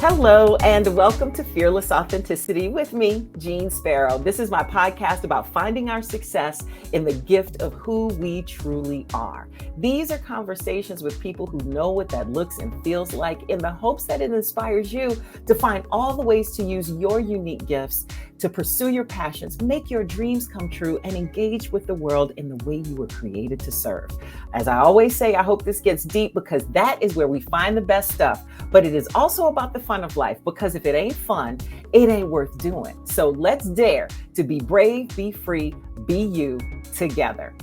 Hello, and welcome to Fearless Authenticity with me, Jeanne Sparrow. This is my podcast about finding our success in the gift of who we truly are. These are conversations with people who know what that looks and feels like in the hopes that it inspires you to find all the ways to use your unique gifts to pursue your passions, make your dreams come true, and engage with the world in the way you were created to serve. As I always say, I hope this gets deep because that is where we find the best stuff. But it is also about the fun of life, because if it ain't fun, it ain't worth doing. So let's dare to be brave, be free, be you together.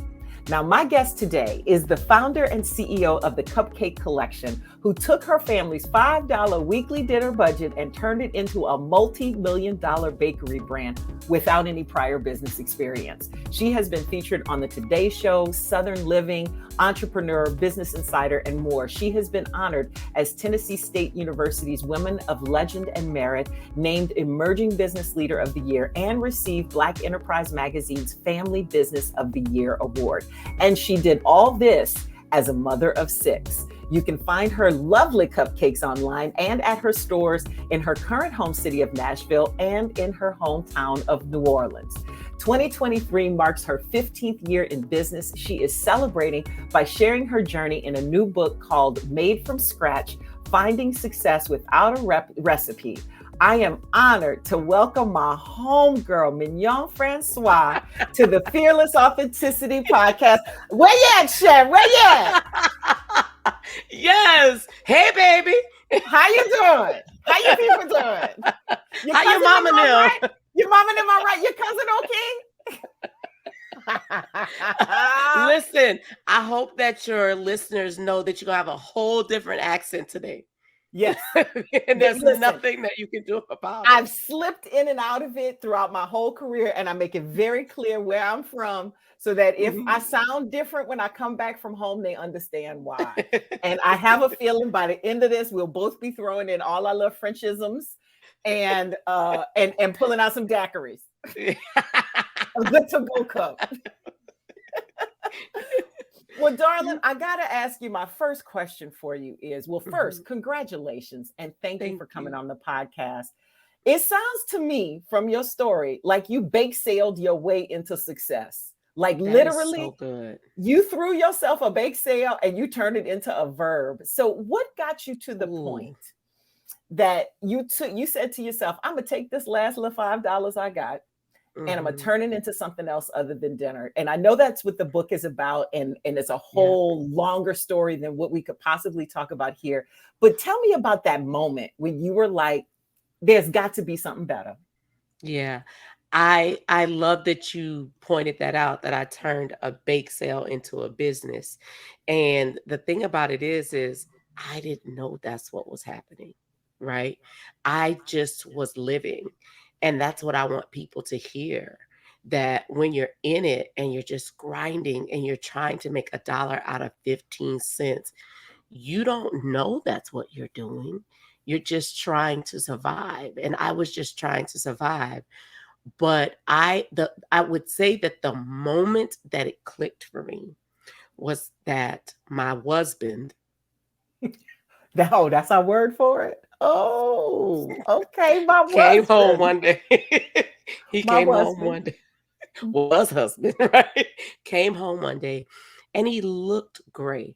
Now, my guest today is the founder and CEO of the Cupcake collection, who took her family's $5 weekly dinner budget and turned it into a multi-million-dollar bakery brand without any prior business experience. She has been featured on the Today Show, Southern Living, Entrepreneur, Business Insider, and more. She has been honored as Tennessee State University's Women of Legend and Merit, named Emerging Business Leader of the Year, and received Black Enterprise Magazine's Family Business of the Year award. And she did all this as a mother of 6. You can find her lovely cupcakes online and at her stores in her current home city of Nashville and in her hometown of New Orleans. 2023 marks her 15th year in business. She is celebrating by sharing her journey in a new book called Made from Scratch: Finding Success Without a Recipe. I am honored to welcome my homegirl, Mignon Francois, to the Fearless Authenticity podcast. Where you at, Chef? Where you at? Yes. Hey, baby. How you doing? How you people doing? How your mama doing? Right? Your mama and them all right? Your cousin okay? Listen, I hope that your listeners know that you're going to have a whole different accent today. Yes. And there's nothing that you can do about it. I've slipped in and out of it throughout my whole career, and I make it very clear where I'm from so that if I sound different when I come back from home, they understand why. And I have a feeling by the end of this, we'll both be throwing in all our little Frenchisms and pulling out some daiquiris. A good to-go cup. Well, darling, I got to ask you, my first question for you is, well, first, congratulations. And thank you for coming on the podcast. It sounds to me from your story like you bake sailed your way into success. Like that literally, so good. You threw yourself a bake sale and you turned it into a verb. So what got you to the point that you said to yourself, I'm going to take this last little $5 I got, and I'm going to turn it into something else other than dinner. And I know that's what the book is about. And it's a whole longer story than what we could possibly talk about here. But tell me about that moment when you were like, there's got to be something better. Yeah. I love that you pointed that out, that I turned a bake sale into a business. And the thing about it is I didn't know that's what was happening, right? I just was living. And that's what I want people to hear, that when you're in it and you're just grinding and you're trying to make $1 out of 15 cents, you don't know that's what you're doing. You're just trying to survive. And I was just trying to survive. But I would say that the moment that it clicked for me was that my husband. Oh, that's our word for it. Oh, okay. Came home one day. He came home one day. Was husband, right? Came home one day and he looked gray.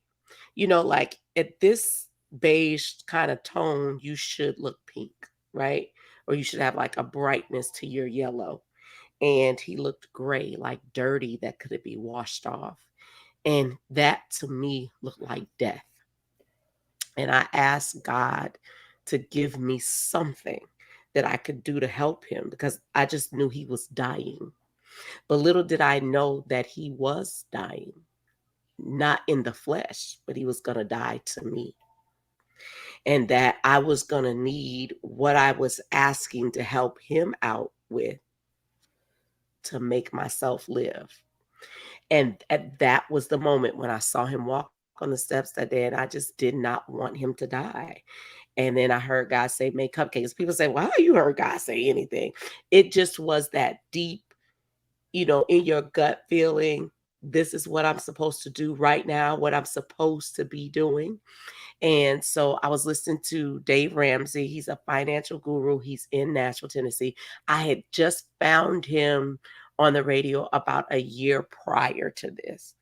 You know, like at this beige kind of tone, you should look pink, right? Or you should have like a brightness to your yellow. And he looked gray, like dirty, that could be washed off. And that to me looked like death. And I asked God to give me something that I could do to help him, because I just knew he was dying. But little did I know that he was dying, not in the flesh, but he was going to die to me. And that I was going to need what I was asking to help him out with to make myself live. And that was the moment when I saw him walk on the steps that day, and I just did not want him to die. And then I heard God say, make cupcakes. People say, well, how you heard God say anything? It just was that deep, in your gut feeling, this is what I'm supposed to do right now, what I'm supposed to be doing. And so I was listening to Dave Ramsey. He's a financial guru. He's in Nashville, Tennessee. I had just found him on the radio about a year prior to this.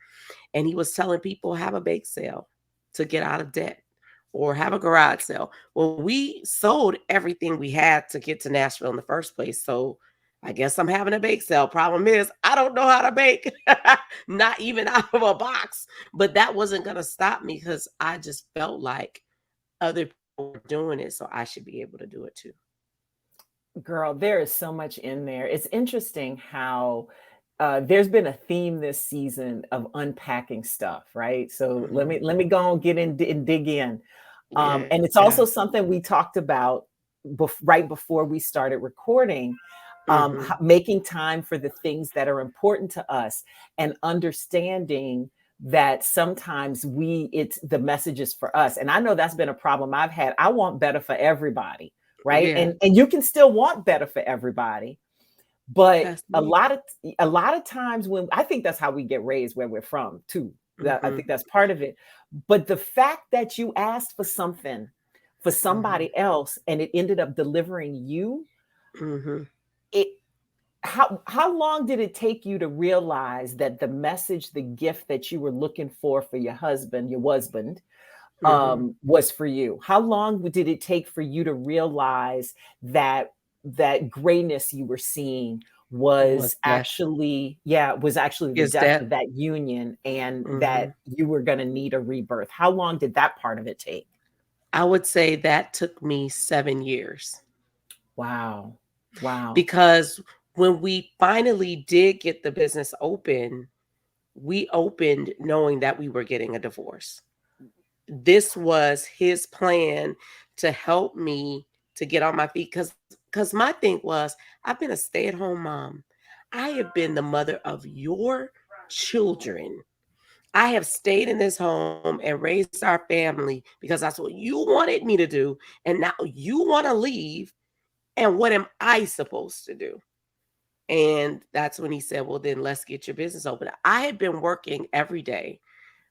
And he was telling people, have a bake sale to get out of debt or have a garage sale. Well, we sold everything we had to get to Nashville in the first place. So I guess I'm having a bake sale. Problem is, I don't know how to bake, not even out of a box. But that wasn't going to stop me because I just felt like other people were doing it, so I should be able to do it too. Girl, there is so much in there. It's interesting how there's been a theme this season of unpacking stuff, right? So let me go and get in and dig in. And it's also something we talked about right before we started recording. Making time for the things that are important to us and understanding that sometimes it's the messages for us. And I know that's been a problem I've had. I want better for everybody, right? Yeah. And you can still want better for everybody. But a lot of times when I think that's how we get raised where we're from too. I think that's part of it. But the fact that you asked for something for somebody else and it ended up delivering you, how long did it take you to realize that the message, the gift that you were looking for your husband, was for you? How long did it take for you to realize that grayness you were seeing was actually the death of that union and that you were going to need a rebirth? How long did that part of it take? I would say that took me 7 years. Wow. Because when we finally did get the business open, we opened knowing that we were getting a divorce. This was his plan to help me to get on my feet. Because my thing was, I've been a stay-at-home mom. I have been the mother of your children. I have stayed in this home and raised our family because that's what you wanted me to do. And now you want to leave. And what am I supposed to do? And that's when he said, well, then let's get your business open. I had been working every day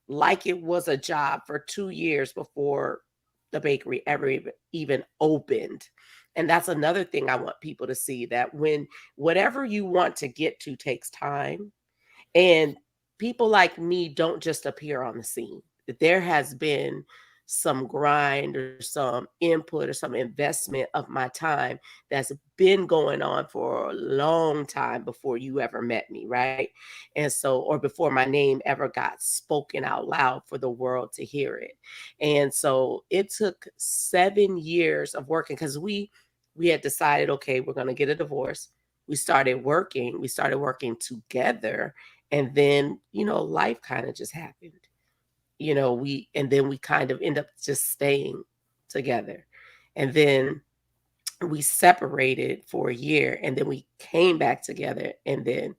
like it was a job for 2 years before the bakery ever even opened. And that's another thing I want people to see, that when whatever you want to get to takes time, and people like me don't just appear on the scene. That there has been some grind or some input or some investment of my time that's been going on for a long time before you ever met me, right? And so, or before my name ever got spoken out loud for the world to hear it. And so it took 7 years of working because we had decided, okay, we're going to get a divorce. We started working together. And then, life kind of just happened. And then we kind of end up just staying together. And then we separated for a year, and then we came back together, and then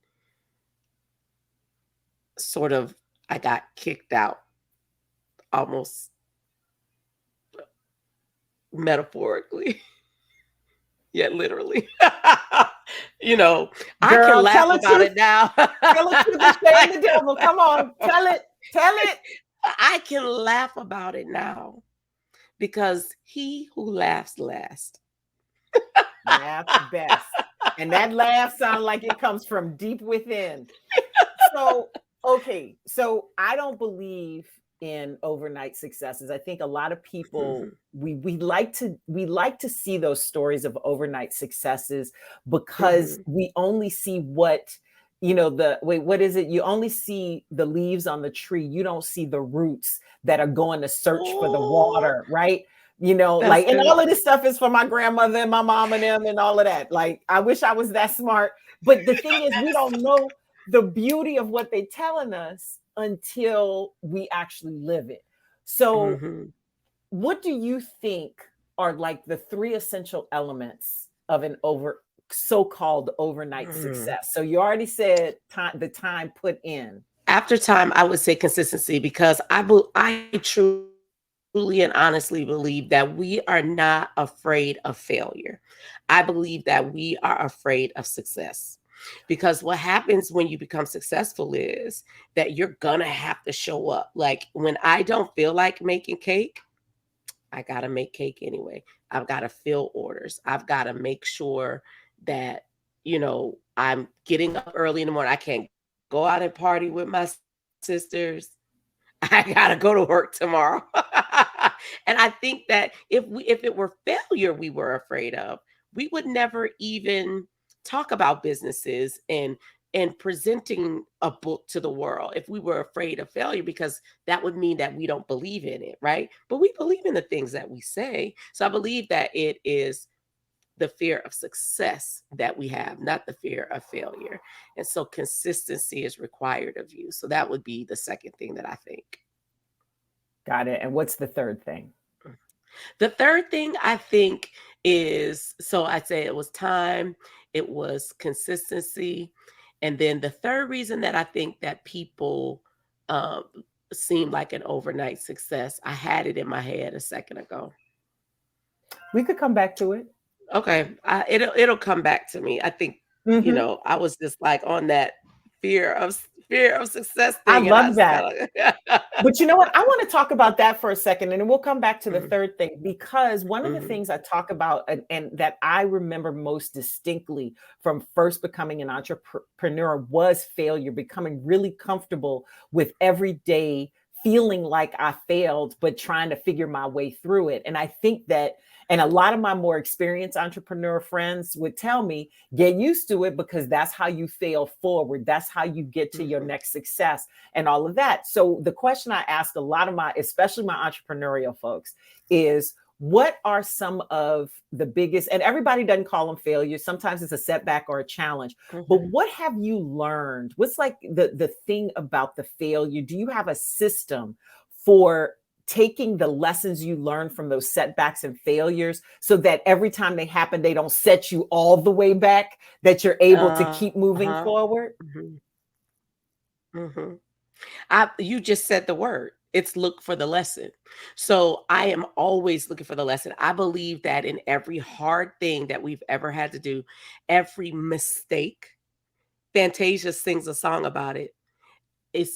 sort of I got kicked out, almost metaphorically, yet literally. Girl, I can laugh about it now. Tell it to the shame the devil. Come on, tell it. I can laugh about it now because he who laughs last. Laughs best. And that laugh sounds like it comes from deep within. So I don't believe in overnight successes. I think a lot of people we like to see those stories of overnight successes because we only see what what is it? You only see the leaves on the tree. You don't see the roots that are going to search for the water, right? And all of this stuff is for my grandmother and my mom and them and all of that. Like, I wish I was that smart. But the thing is, we don't know the beauty of what they're telling us until we actually live it. So what do you think are like the 3 essential elements of an so-called overnight success? So you already said the time put in. After time, I would say consistency, because I truly and honestly believe that we are not afraid of failure. I believe that we are afraid of success. Because what happens when you become successful is that you're gonna have to show up. Like when I don't feel like making cake, I gotta make cake anyway. I've got to fill orders. I've got to make sure that, I'm getting up early in the morning. I can't go out and party with my sisters. I gotta go to work tomorrow. And I think that if it were failure we were afraid of, we would never even talk about businesses and presenting a book to the world if we were afraid of failure, because that would mean that we don't believe in it, right? But we believe in the things that we say. So I believe that it is the fear of success that we have, not the fear of failure. And so consistency is required of you. So that would be the second thing that I think. Got it. And what's the third thing? The third thing I think is, so I'd say it was time, it was consistency. And then the third reason that I think that people seem like an overnight success, I had it in my head a second ago. We could come back to it. Okay. It'll come back to me. I think, I was just like on that fear of success thing. I love that. But you know what? I want to talk about that for a second, and then we'll come back to the third thing, because one of the things I talk about and that I remember most distinctly from first becoming an entrepreneur was failure, becoming really comfortable with every day feeling like I failed, but trying to figure my way through it. And I think that, and a lot of my more experienced entrepreneur friends would tell me, get used to it, because that's how you fail forward. That's how you get to your next success and all of that. So the question I ask a lot of especially my entrepreneurial folks, is what are some of the biggest, and everybody doesn't call them failures. Sometimes it's a setback or a challenge, but what have you learned? What's like the thing about the failure? Do you have a system for taking the lessons you learn from those setbacks and failures so that every time they happen, they don't set you all the way back, that you're able to keep moving forward? You just said the word. It's look for the lesson. So I am always looking for the lesson. I believe that in every hard thing that we've ever had to do, every mistake, Fantasia sings a song about it.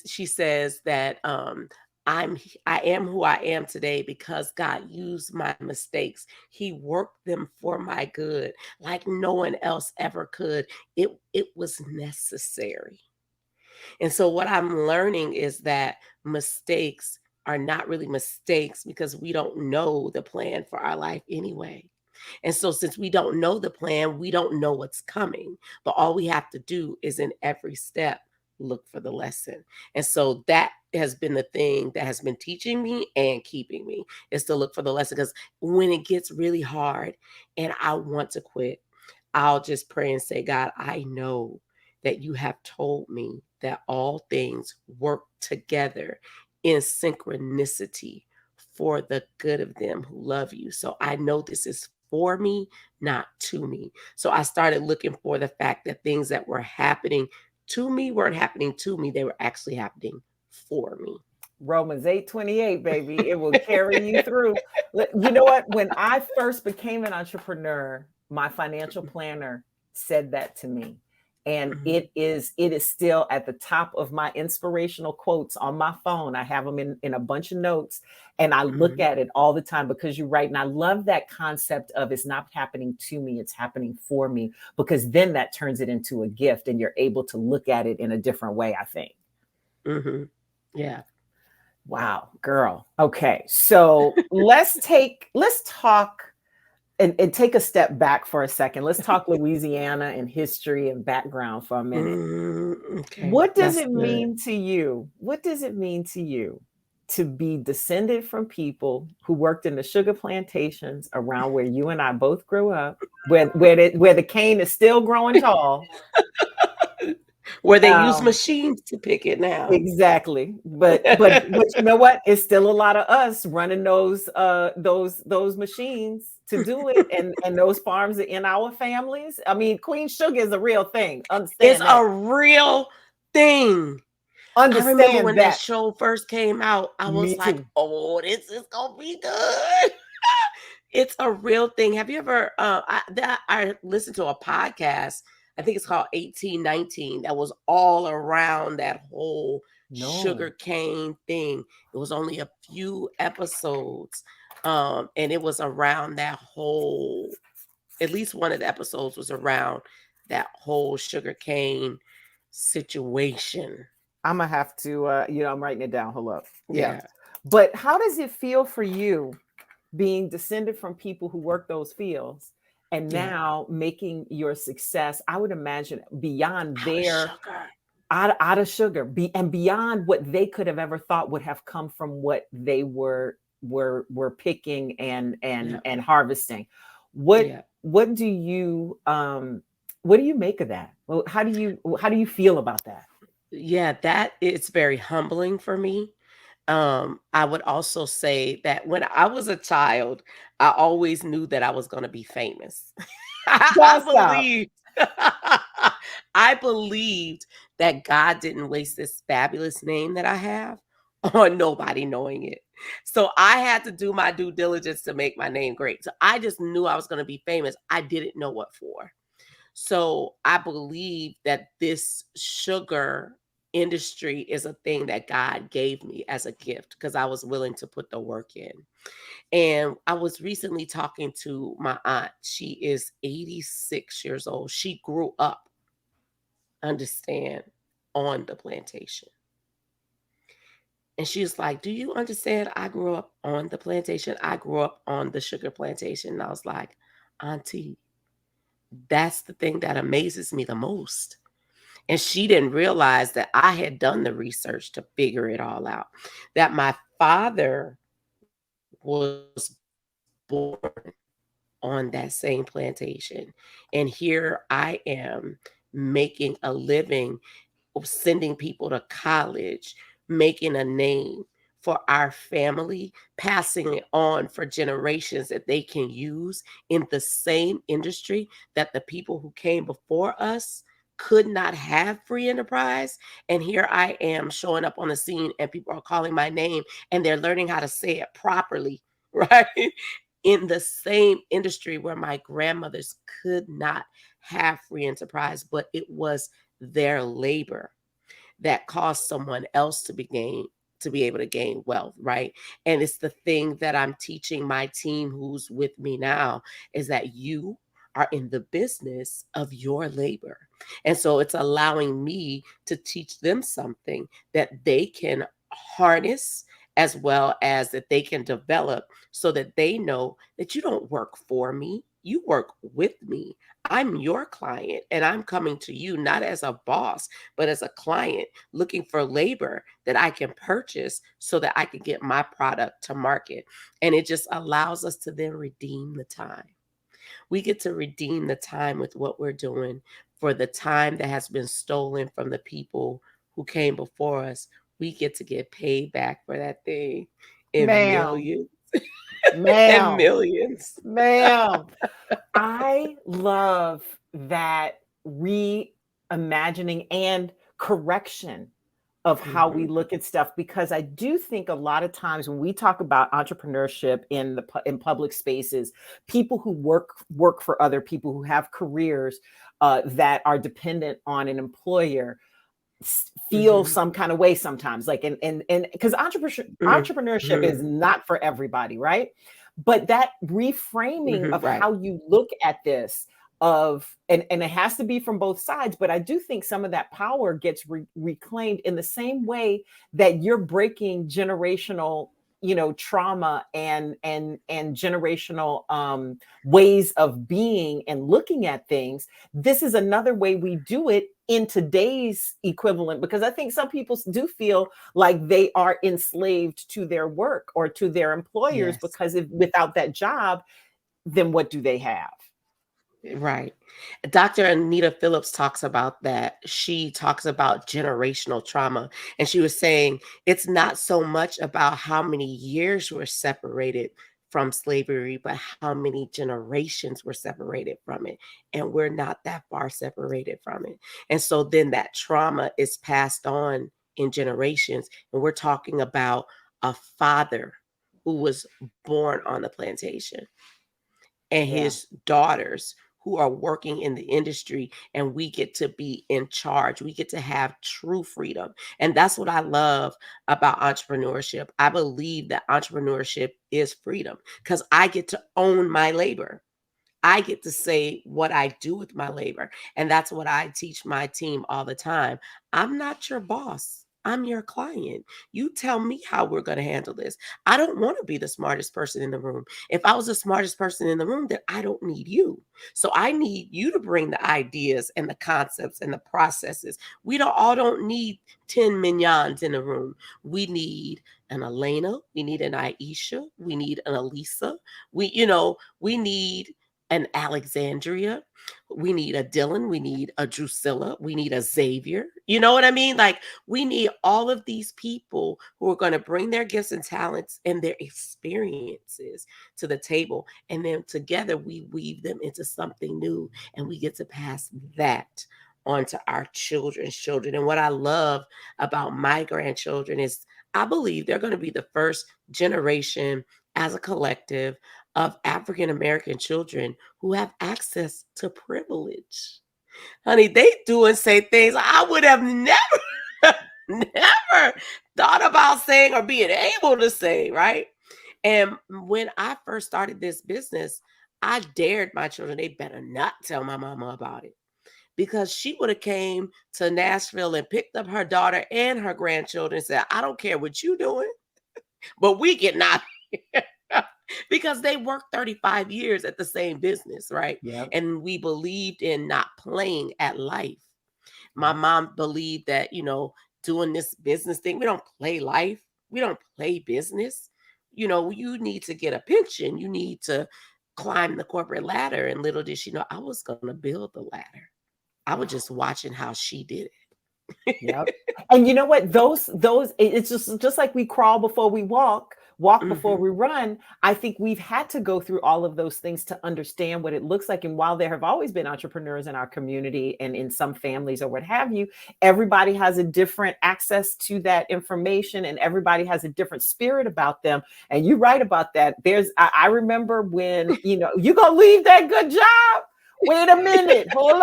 She says that I am who I am today because God used my mistakes. He worked them for my good like no one else ever could. It was necessary. And so what I'm learning is that mistakes are not really mistakes because we don't know the plan for our life anyway. And so since we don't know the plan, we don't know what's coming. But all we have to do is in every step, look for the lesson. And so that has been the thing that has been teaching me and keeping me, is to look for the lesson. Because when it gets really hard and I want to quit, I'll just pray and say, God, I know that you have told me that all things work together in synchronicity for the good of them who love you. So I know this is for me, not to me. So I started looking for the fact that things that were happening to me weren't happening to me. They were actually happening for me. Romans 8:28, baby. It will carry you through. You know what? When I first became an entrepreneur, my financial planner said that to me. And it is still at the top of my inspirational quotes on my phone. I have them in a bunch of notes, and I look at it all the time, because you're right. And I love that concept of it's not happening to me, it's happening for me, because then that turns it into a gift and you're able to look at it in a different way, I think. Yeah. Wow, girl. Okay. So let's talk and take a step back for a second. Let's talk Louisiana and history and background for a minute. Okay. What does it mean to you? What does it mean to you to be descended from people who worked in the sugar plantations around where you and I both grew up, where the cane is still growing tall? Where they use machines to pick it now. Exactly. But you know what? It's still a lot of us running those machines to do it, and those farms are in our families. I mean, Queen Sugar is a real thing. It's a real thing. Understand. I remember when that show first came out, I was like, too. oh, this is gonna be good. It's a real thing. Have you ever I listened to a podcast, I think it's called 1819, that was all around that whole sugar No. cane thing. It was only a few episodes. And it was around that whole, at least one of the episodes was around that whole sugar cane situation. I'm gonna have to, I'm writing it down. Hold up. Yeah. Yeah. But how does it feel for you being descended from people who work those fields and Yeah. now making your success, I would imagine, beyond Out of their sugar. out of sugar, and beyond what they could have ever thought would have come from what they were picking Yeah. and harvesting. What Yeah. what do you what do you make of that? Well, how do you feel about that? Yeah, that it's very humbling for me. I would also say that when I was a child, I always knew that I was going to be famous. I Don't stop. believed, I believed that God didn't waste this fabulous name that I have on nobody knowing it. So I had to do my due diligence to make my name great. So I just knew I was going to be famous. I didn't know what for. So I believe that this sugar industry is a thing that God gave me as a gift because I was willing to put the work in. And I was recently talking to my aunt. She is 86 years old. She grew up, understand, on the plantation. And she was like, "Do you understand? I grew up on the plantation. I grew up on the sugar plantation." And I was like, "Auntie, that's the thing that amazes me the most." And she didn't realize that I had done the research to figure it all out. That my father was born on that same plantation. And here I am making a living, sending people to college, making a name for our family, passing it on for generations that they can use in the same industry that the people who came before us could not have free enterprise. And here I am showing up on the scene and people are calling my name and they're learning how to say it properly, right? In the same industry where my grandmothers could not have free enterprise, but it was their labor that caused someone else to be able to gain wealth, right? And it's the thing that I'm teaching my team who's with me now is that you are in the business of your labor. And so it's allowing me to teach them something that they can harness as well as that they can develop so that they know that you don't work for me, you work with me. I'm your client and I'm coming to you not as a boss, but as a client looking for labor that I can purchase so that I can get my product to market. And it just allows us to then redeem the time. We get to redeem the time with what we're doing for the time that has been stolen from the people who came before us. We get to get paid back for that thing in Ma'am, millions and ma'am, millions. ma'am. I love that reimagining and correction of how we Mhm, look at stuff, because I do think a lot of times when we talk about entrepreneurship in public spaces, people who work for other people who have careers that are dependent on an employer feel mhm, some kind of way sometimes, like, and because entrepreneurship is mhm. not for everybody, right? But that reframing Mhm, of right. how you look at this, of and it has to be from both sides, but I do think some of that power gets reclaimed in the same way that you're breaking generational, trauma and generational ways of being and looking at things. This is another way we do it in today's equivalent, because I think some people do feel like they are enslaved to their work or to their employers, Yes. because if without that job, then what do they have? Right. Dr. Anita Phillips talks about that. She talks about generational trauma. And she was saying it's not so much about how many years we're separated from slavery, but how many generations were separated from it. And we're not that far separated from it. And so then that trauma is passed on in generations. And we're talking about a father who was born on the plantation and Yeah. his daughters who are working in the industry, and we get to be in charge. We get to have true freedom. And that's what I love about entrepreneurship. I believe that entrepreneurship is freedom because I get to own my labor. I get to say what I do with my labor. And that's what I teach my team all the time. I'm not your boss. I'm your client. You tell me how we're going to handle this. I don't want to be the smartest person in the room. If I was the smartest person in the room, then I don't need you. So I need you to bring the ideas and the concepts and the processes. We don't need 10 mignons in the room. We need an Elena. We need an Aisha. We need an Elisa. We need an Alexandria. We need a Dylan. We need a Drusilla. We need a Xavier. You know what I mean? Like, we need all of these people who are going to bring their gifts and talents and their experiences to the table. And then together we weave them into something new, and we get to pass that on to our children's children. And what I love about my grandchildren is I believe they're going to be the first generation as a collective of African American children who have access to privilege. Honey, they do and say things I would have never thought about saying or being able to say, right? And when I first started this business, I dared my children, they better not tell my mama about it. Because she would have came to Nashville and picked up her daughter and her grandchildren and said, I don't care what you doing, but we getting out of here. Because they worked 35 years at the same business, right? Yep. And we believed in not playing at life. My Yep. mom believed that, doing this business thing, we don't play life. We don't play business. You need to get a pension. You need to climb the corporate ladder. And little did she know, I was going to build the ladder. I was just watching how she did it. Yep. And you know what? Those it's just like we crawl before we walk before we run. I think we've had to go through all of those things to understand what it looks like. And while there have always been entrepreneurs in our community and in some families or what have you, everybody has a different access to that information, and everybody has a different spirit about them. And you're right about that. I remember when, you gonna leave that good job. Wait a minute. Hold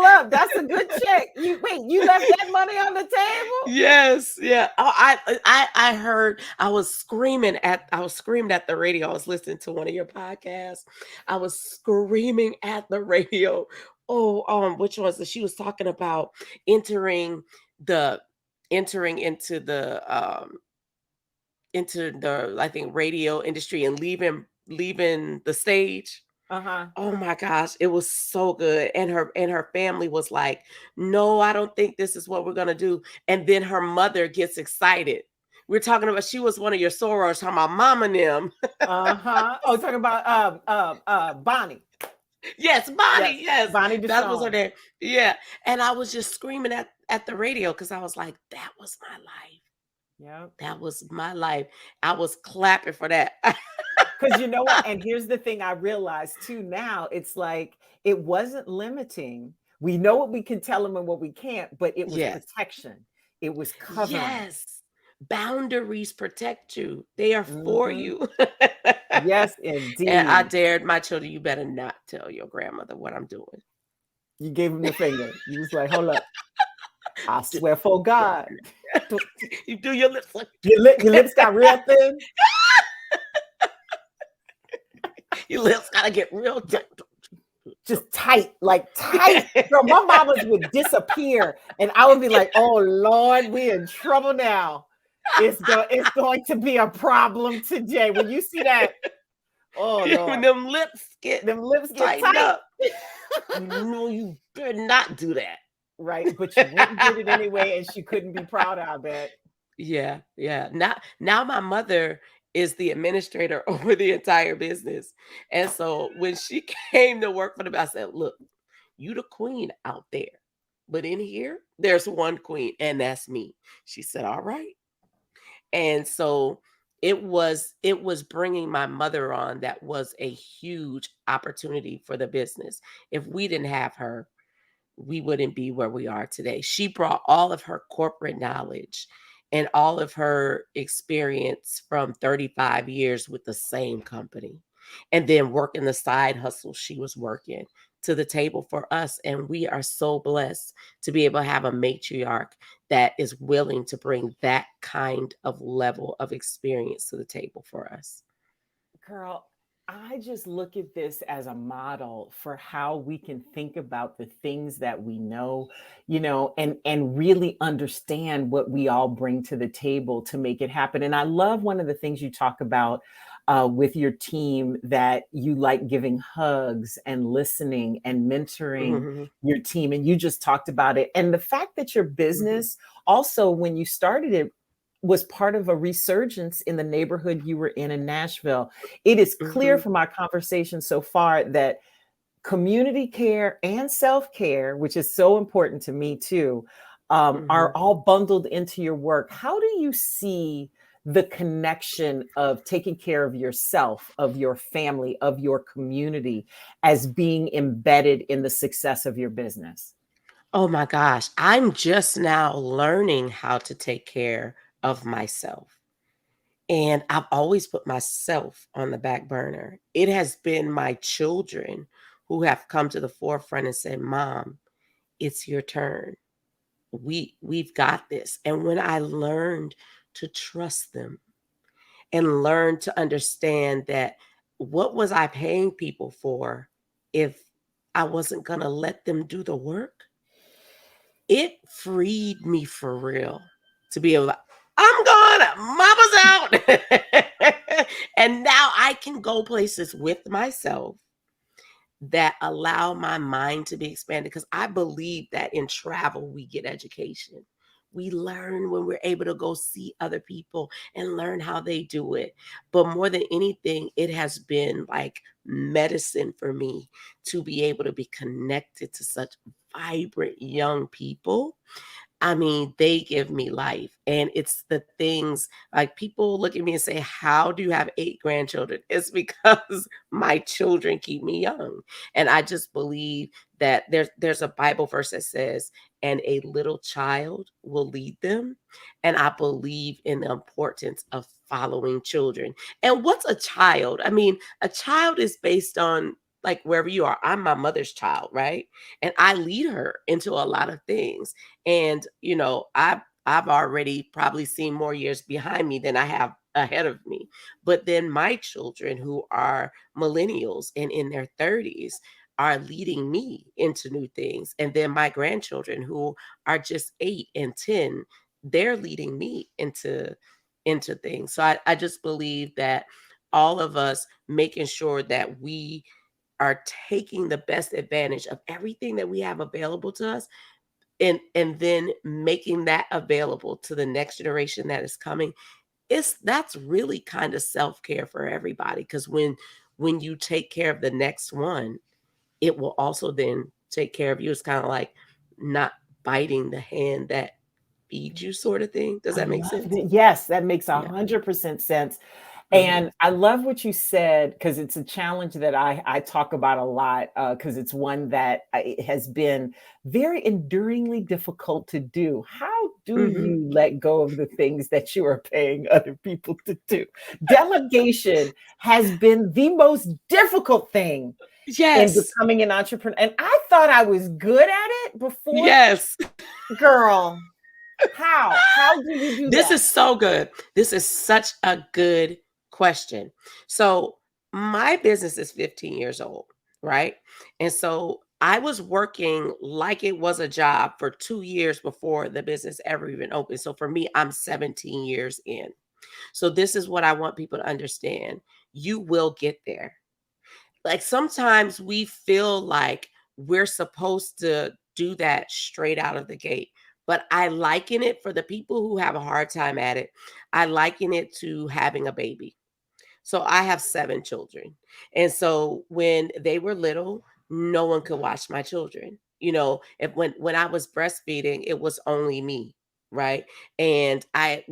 up. That's a good check. You left that money on the table? Yes, yeah. Oh, I heard. I was screaming at the radio. I was listening to one of your podcasts. I was screaming at the radio. Oh, which was she was talking about entering into the I think radio industry and leaving the stage. Uh-huh. Oh my gosh, it was so good. And her family was like, no, I don't think this is what we're gonna do. And then her mother gets excited. We're talking about, she was one of your sorors, talking about mom and them. Uh-huh. Oh, talking about Bonnie. Yes, Bonnie, yes. Bonnie That was her Deshawn. name. Yeah. And I was just screaming at the radio because I was like, that was my life. Yeah. That was my life. I was clapping for that. Because you know what? And here's the thing I realized too now, it's like it wasn't limiting. We know what we can tell them and what we can't, but it was Yes. protection. It was covering. Yes. Boundaries protect you. They are for you. Yes, indeed. And I dared my children, you better not tell your grandmother what I'm doing. You gave him the finger. You was like, hold up. I swear for God. You do your lips like your lips got real thin. Your lips gotta get real just tight, like tight. Girl, my mamas would disappear, and I would be like, "Oh Lord, we in trouble now. It's going to be a problem today." When you see that, oh Lord, when them lips get tight up, no, you better not do that. Right, but you went and did it anyway, and she couldn't be proud of it. Yeah. Now my mother is the administrator over the entire business. And so when she came to work for them, I said, look, you the queen out there, but in here, there's one queen, and that's me. She said, all right. And so it was bringing my mother on that was a huge opportunity for the business. If we didn't have her, we wouldn't be where we are today. She brought all of her corporate knowledge and all of her experience from 35 years with the same company. and then working the side hustle she was working to the table for us. And we are so blessed to be able to have a matriarch that is willing to bring that kind of level of experience to the table for us. Girl, I just look at this as a model for how we can think about the things that we know, and really understand what we all bring to the table to make it happen. And I love one of the things you talk about with your team, that you like giving hugs and listening and mentoring Mm-hmm, your team. And you just talked about it. And the fact that your mm-hmm, business also, when you started it, was part of a resurgence in the neighborhood you were in Nashville. It is clear mm-hmm, from our conversation so far that community care and self-care, which is so important to me too, mm-hmm. are all bundled into your work. How do you see the connection of taking care of yourself, of your family, of your community as being embedded in the success of your business? Oh my gosh, I'm just now learning how to take care of myself. And I've always put myself on the back burner. It has been my children who have come to the forefront and said, "Mom, it's your turn. We've got this." And when I learned to trust them and learned to understand that, what was I paying people for if I wasn't going to let them do the work? It freed me for real to be able to, I'm gone, mama's out. And now I can go places with myself that allow my mind to be expanded, because I believe that in travel we get education. We learn when we're able to go see other people and learn how they do it. But more than anything, it has been like medicine for me to be able to be connected to such vibrant young people. I mean, they give me life. And it's the things, like, people look at me and say, "How do you have 8 grandchildren?" It's because my children keep me young. And I just believe that there's a Bible verse that says, "And a little child will lead them." And I believe in the importance of following children. And what's a child? I mean, a child is based on, like, wherever you are. I'm my mother's child, right? And I lead her into a lot of things. And, I've already probably seen more years behind me than I have ahead of me. But then my children, who are millennials and in their 30s, are leading me into new things. And then my grandchildren, who are just 8 and 10, they're leading me into things. So I just believe that all of us making sure that we are taking the best advantage of everything that we have available to us, and then making that available to the next generation that is coming. That's really kind of self-care for everybody, because when you take care of the next one, it will also then take care of you. It's kind of like not biting the hand that feeds you, sort of thing. Does I that make love sense? it. Yes, that makes Yeah. 100% sense. Hmm. And I love what you said, because it's a challenge that I talk about a lot, because it's one that it has been very enduringly difficult to do. How do Hmm. you let go of the things that you are paying other people to do? Delegation has been the most difficult thing in Yes. becoming an entrepreneur. And I thought I was good at it before. Yes. Girl, how? How do you do This that? is so good. This is such a good question. So, my business is 15 years old, right? And so I was working like it was a job for 2 years before the business ever even opened. So for me, I'm 17 years in. So this is what I want people to understand. You will get there. Like, sometimes we feel like we're supposed to do that straight out of the gate. But I liken it, for the people who have a hard time at it, I liken it to having a baby. So I have 7 children. And so when they were little, no one could watch my children. If when I was breastfeeding, it was only me, right? And I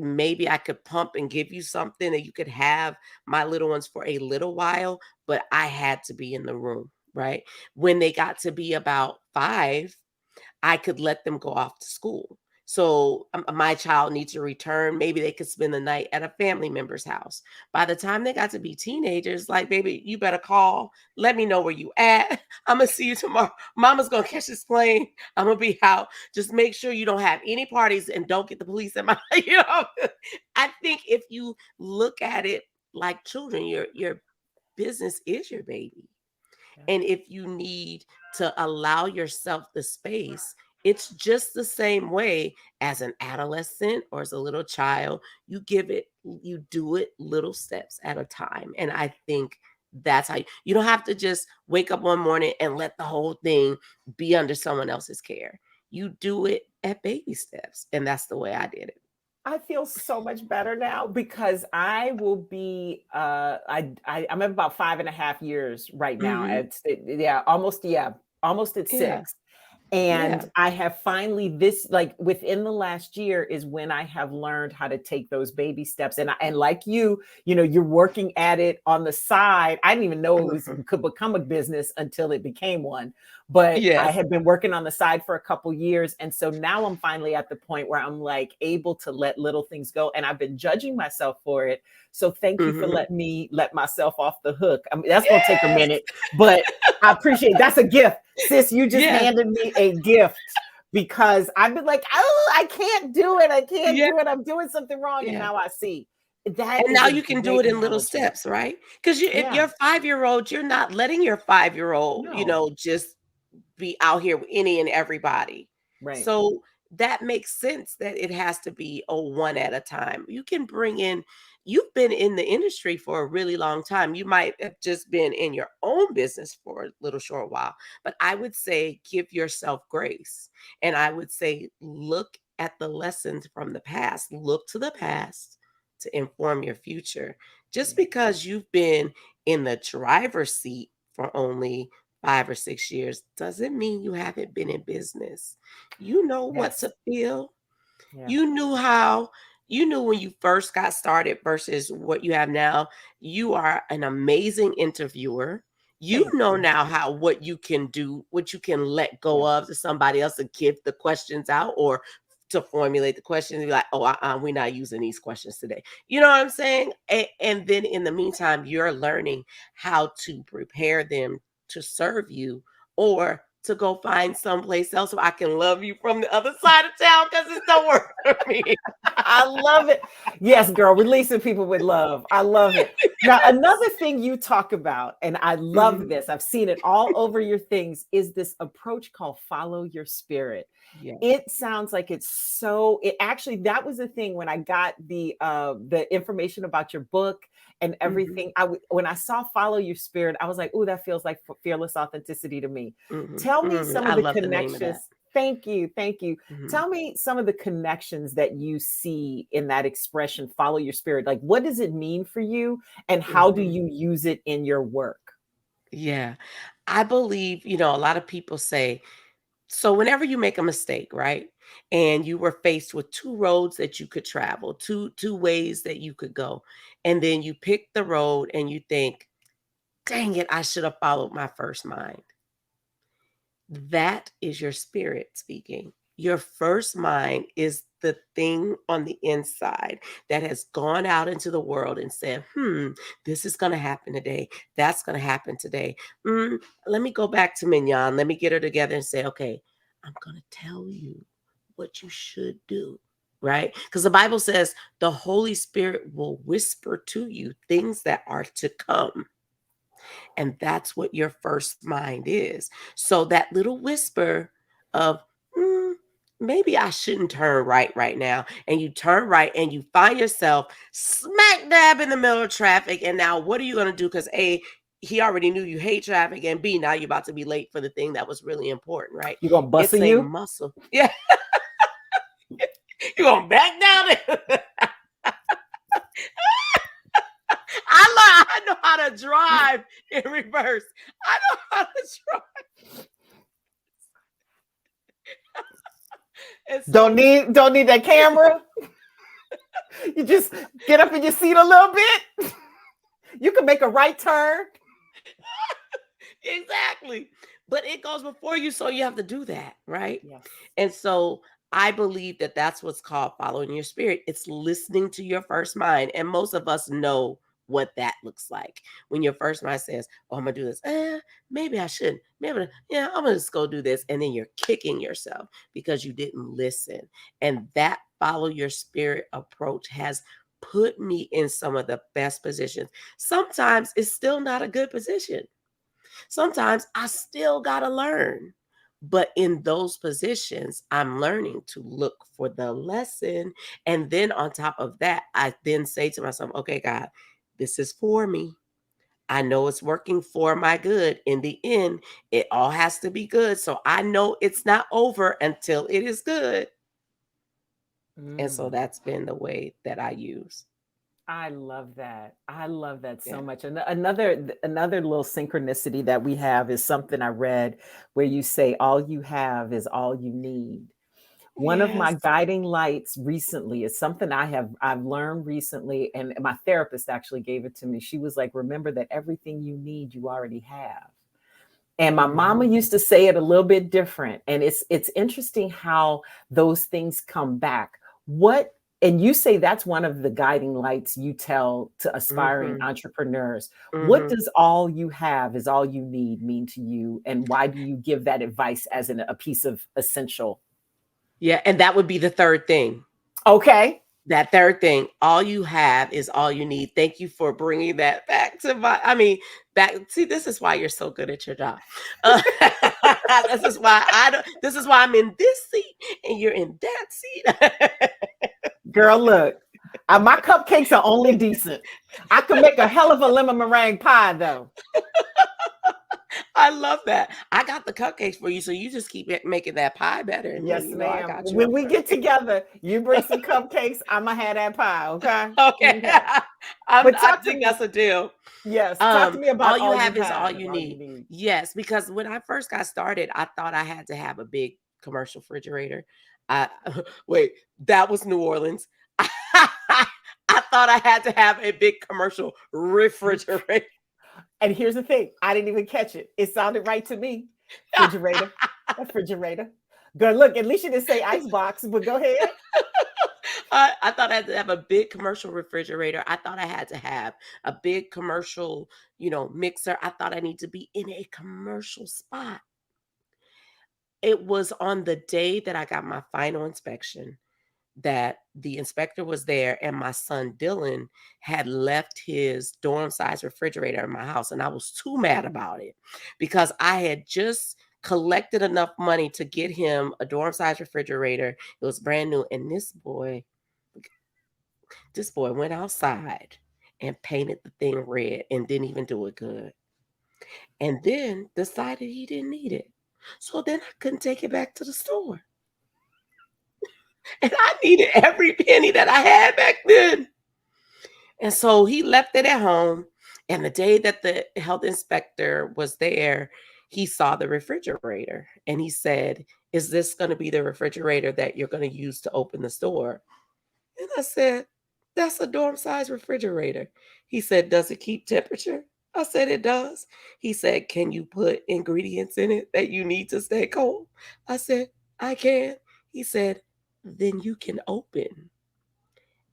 could pump and give you something that you could have my little ones for a little while, but I had to be in the room, right? When they got to be about 5, I could let them go off to school. So my child needs to return. Maybe they could spend the night at a family member's house. By the time they got to be teenagers, like, baby, you better call. Let me know where you at. I'm going to see you tomorrow. Mama's going to catch this plane. I'm going to be out. Just make sure you don't have any parties and don't get the police in my, I think if you look at it like children, your business is your baby. And if you need to allow yourself the space, it's just the same way as an adolescent or as a little child. You do it little steps at a time. And I think that's how you don't have to just wake up one morning and let the whole thing be under someone else's care. You do it at baby steps. And that's the way I did it. I feel so much better now because I will be I'm at about 5.5 years right now. Almost at 6. And I have finally within the last year is when I have learned how to take those baby steps. And like you're working at it on the side. I didn't even know it could become a business until it became one. But I had been working on the side for a couple years. And so now I'm finally at the point where I'm like able to let little things go. And I've been judging myself for it. So thank you for letting me let myself off the hook. I mean, that's going to take a minute, but I appreciate it. That's a gift. Sis, you just handed me a gift because I've been like, oh, I can't do it. I can't do it. I'm doing something wrong. And now I see that. And now you can do it in little steps, right? Because if you're 5-year-old, you're not letting your 5-year-old, just be out here with any and everybody. Right. So that makes sense that it has to be one at a time. You can bring in, you've been in the industry for a really long time. You might have just been in your own business for a little short while, but I would say give yourself grace. And I would say, look at the lessons from the past, look to the past to inform your future. Just because you've been in the driver's seat for only 5 or 6 years doesn't mean you haven't been in business. You know what to feel. You knew when you first got started versus what you have now. You are an amazing interviewer. You know now what you can do, what you can let go of to somebody else to give the questions out or to formulate the questions and be like, we're not using these questions today. You know what I'm saying? And then in the meantime, you're learning how to prepare them to serve you or to go find someplace else so I can love you from the other side of town because it don't work for me. I love it. Yes, girl, releasing people with love. I love it. Now, another thing you talk about, and I love this, I've seen it all over your things, is this approach called follow your spirit. Yeah. It sounds like that was the thing when I got the information about your book and everything. When I saw follow your spirit, I was like, oh, that feels like fearless authenticity to me. Tell me some of the connections. Thank you. Tell me some of the connections that you see in that expression, follow your spirit. Like, what does it mean for you and how do you use it in your work? Yeah, I believe, a lot of people say, so whenever you make a mistake, right? And you were faced with 2 roads that you could travel, two ways that you could go. And then you pick the road and you think, dang it, I should have followed my first mind. That is your spirit speaking. Your first mind is the thing on the inside that has gone out into the world and said, this is going to happen today. That's going to happen today. Let me go back to Mignon. Let me get her together and say, okay, I'm going to tell you what you should do, right? Because the Bible says the Holy Spirit will whisper to you things that are to come. And that's what your first mind is. So that little whisper of, maybe I shouldn't turn right now. And you turn right and you find yourself smack dab in the middle of traffic. And now what are you going to do? Because A, he already knew you hate traffic. And B, now you're about to be late for the thing that was really important, right? You're going to bustle you? Muscle. Yeah. You're going to back down there. I know how to drive in reverse. I know how to drive. Don't need that camera. You just get up in your seat a little bit. You can make a right turn. Exactly. But it goes before you, so you have to do that, right? Yes. And so I believe that that's what's called following your spirit. It's listening to your first mind. And most of us know what that looks like. When your first mind says, oh, I'm going to do this. Maybe I shouldn't. Maybe, yeah, I'm going to just go do this. And then you're kicking yourself because you didn't listen. And that follow your spirit approach has put me in some of the best positions. Sometimes it's still not a good position. Sometimes I still got to learn. But in those positions, I'm learning to look for the lesson. And then on top of that, I then say to myself, okay, God, this is for me. I know it's working for my good. In the end, it all has to be good. So I know it's not over until it is good. And so that's been the way that I use. I love that. I love that so much. And another little synchronicity that we have is something I read where you say all you have is all you need. One of my Yes. guiding lights recently is something I've learned recently, and my therapist actually gave it to me. She was like, remember that everything you need you already have. And my mama used to say it a little bit different. And it's interesting how those things come back. And you say that's one of the guiding lights you tell to aspiring entrepreneurs. What does all you have is all you need mean to you? And why do you give that advice as a piece of essential? Yeah. And that would be the third thing. Okay. That third thing, all you have is all you need. Thank you for bringing that back to back. See, this is why you're so good at your job. This is why I'm in this seat and you're in that seat. Girl, look, my cupcakes are only decent. I can make a hell of a lemon meringue pie though. I love that. I got the cupcakes for you, so you just keep making that pie better. And yes, then, ma'am. I got you when we get together, you bring some cupcakes. I'ma have that pie. Okay. Okay. I think that's a deal. Yes. Talk to me about all you have is all you need. Yes, because when I first got started, I thought I had to have a big commercial refrigerator. Wait, that was New Orleans. I thought I had to have a big commercial refrigerator. And here's the thing, I didn't even catch it. It sounded right to me. Refrigerator. Girl, look, at least you didn't say icebox, but go ahead. I thought I had to have a big commercial refrigerator. I thought I had to have a big commercial, mixer. I thought I need to be in a commercial spot. It was on the day that I got my final inspection that the inspector was there and my son Dylan had left his dorm size refrigerator in my house. And I was too mad about it because I had just collected enough money to get him a dorm size refrigerator. It was brand new. And this boy went outside and painted the thing red and didn't even do it good. And then decided he didn't need it. So then I couldn't take it back to the store. And I needed every penny that I had back then. And so he left it at home. And the day that the health inspector was there, he saw the refrigerator and he said, is this going to be the refrigerator that you're going to use to open the store? And I said, that's a dorm size refrigerator. He said, does it keep temperature? I said, it does. He said, can you put ingredients in it that you need to stay cold? I said, I can. He said, then you can open.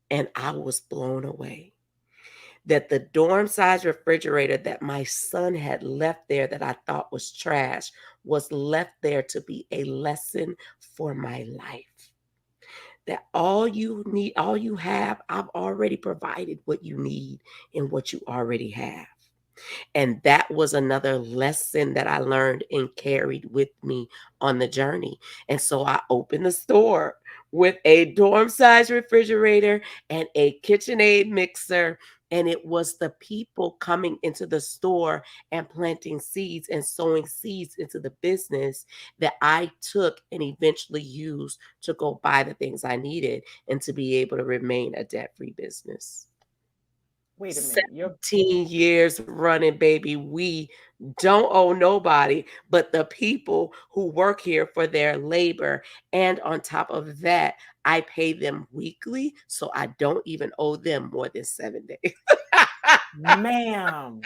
And I was blown away that the dorm size refrigerator that my son had left there that I thought was trash was left there to be a lesson for my life. That all you need, all you have, I've already provided what you need and what you already have. And that was another lesson that I learned and carried with me on the journey. And so I opened the store with a dorm size refrigerator and a Kitchenaid mixer. And it was the people coming into the store and planting seeds and sowing seeds into the business that I took and eventually used to go buy the things I needed and to be able to remain a debt-free business. Wait a minute. 17 years running, baby. We don't owe nobody but the people who work here for their labor. And on top of that, I pay them weekly, so I don't even owe them more than 7 days. Ma'am,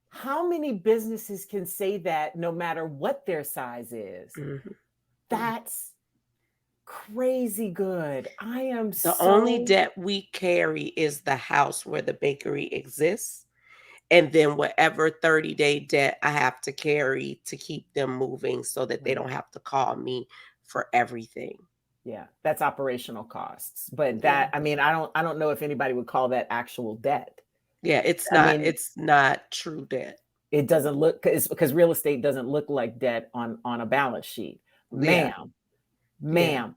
how many businesses can say that no matter what their size is? Mm-hmm. That's Crazy good. I am The only so debt we carry is the house where the bakery exists, and then whatever 30-day debt I have to carry to keep them moving so that they right. don't have to call me for everything. Yeah, that's operational costs. But Yeah. that, I mean, I don't know if anybody would call that actual debt. Yeah, I mean, it's not true debt. it doesn't look because real estate doesn't look like debt on a balance sheet. Yeah. Ma'am, Yeah. ma'am,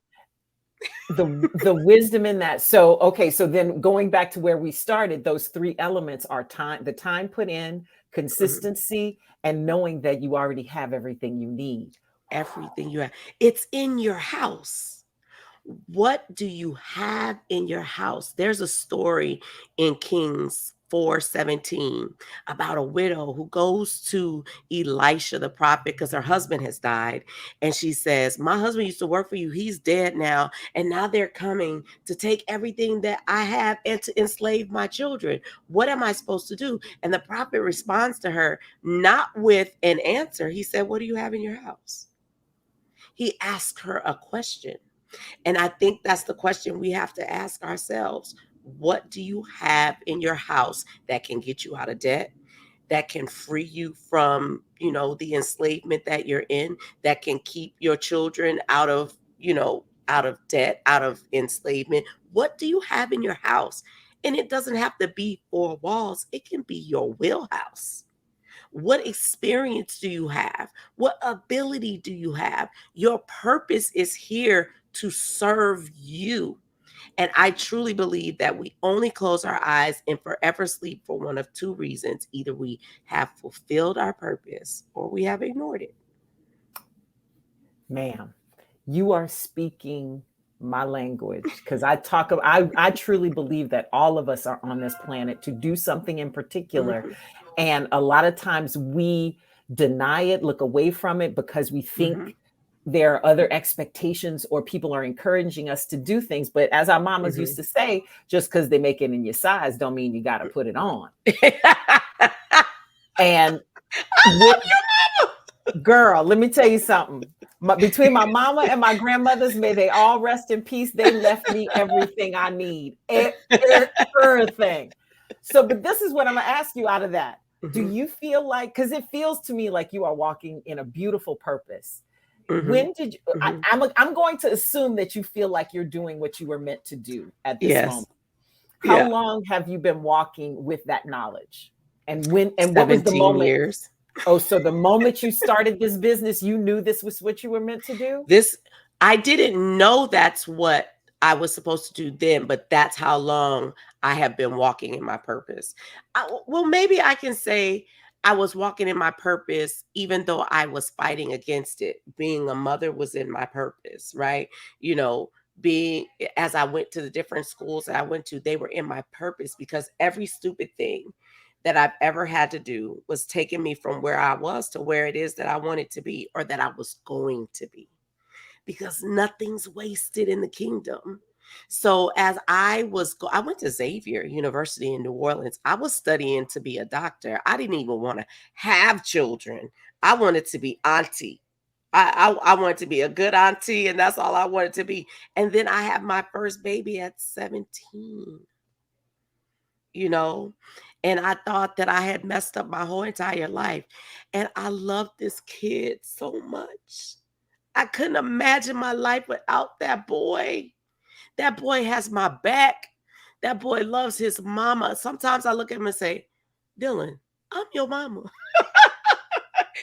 the wisdom in that. So, okay, so then going back to where we started, those three elements are time, the time put in, Mhm. consistency, and knowing that you already have everything you need. Everything you have. It's in your house. What do you have in your house? There's a story in Kings 4:17 about a widow who goes to Elisha the prophet because her husband has died. And she says, my husband used to work for you. He's dead now. And now they're coming to take everything that I have and to enslave my children. What am I supposed to do? And the prophet responds to her, not with an answer. He said, what do you have in your house? He asked her a question. And I think that's the question we have to ask ourselves. What do you have in your house that can get you out of debt? That can free you from, the enslavement that you're in, that can keep your children out of, out of debt, out of enslavement. What do you have in your house? And it doesn't have to be four walls. It can be your wheelhouse. What experience do you have? What ability do you have? Your purpose is here to serve you. And I truly believe that we only close our eyes and forever sleep for one of two reasons. Either we have fulfilled our purpose or we have ignored it. Ma'am, you are speaking my language because I truly believe that all of us are on this planet to do something in particular. Mhm, And a lot of times we deny it, look away from it because we mhm, think there are other expectations or people are encouraging us to do things. But as our mamas used mhm. to say, just because they make it in your size don't mean you got to put it on. And with girl, let me tell you something. Between my mama and my grandmothers, may they all rest in peace. They left me everything I need, everything. So, but this is what I'm gonna ask you out of that. Do Mhm, you feel like, because it feels to me like you are walking in a beautiful purpose. mhm, When did you? mhm. I'm going to assume that you feel like you're doing what you were meant to do at this Yes. moment. How Yeah. long have you been walking with that knowledge? And when? And what was the 17 moment? years. Oh, so the moment you started this business, you knew this was what you were meant to do? This I didn't know that's what I was supposed to do then, but that's how long I have been walking in my purpose. Well, maybe I can say I was walking in my purpose even though I was fighting against it. Being a mother was in my purpose, right? You know, being as I went to the different schools that I went to, they were in my purpose because every stupid thing that I've ever had to do was taking me from where I was to where it is that I wanted to be or that I was going to be because nothing's wasted in the kingdom. So as I went to Xavier University in New Orleans. I was studying to be a doctor. I didn't even want to have children. I wanted to be auntie. I wanted to be a good auntie, and that's all I wanted to be. And then I have my first baby at 17, you know, and I thought that I had messed up my whole entire life. And I love this kid so much. I couldn't imagine my life without that boy. That boy has my back. That boy loves his mama. Sometimes I look at him and say, Dylan, I'm your mama.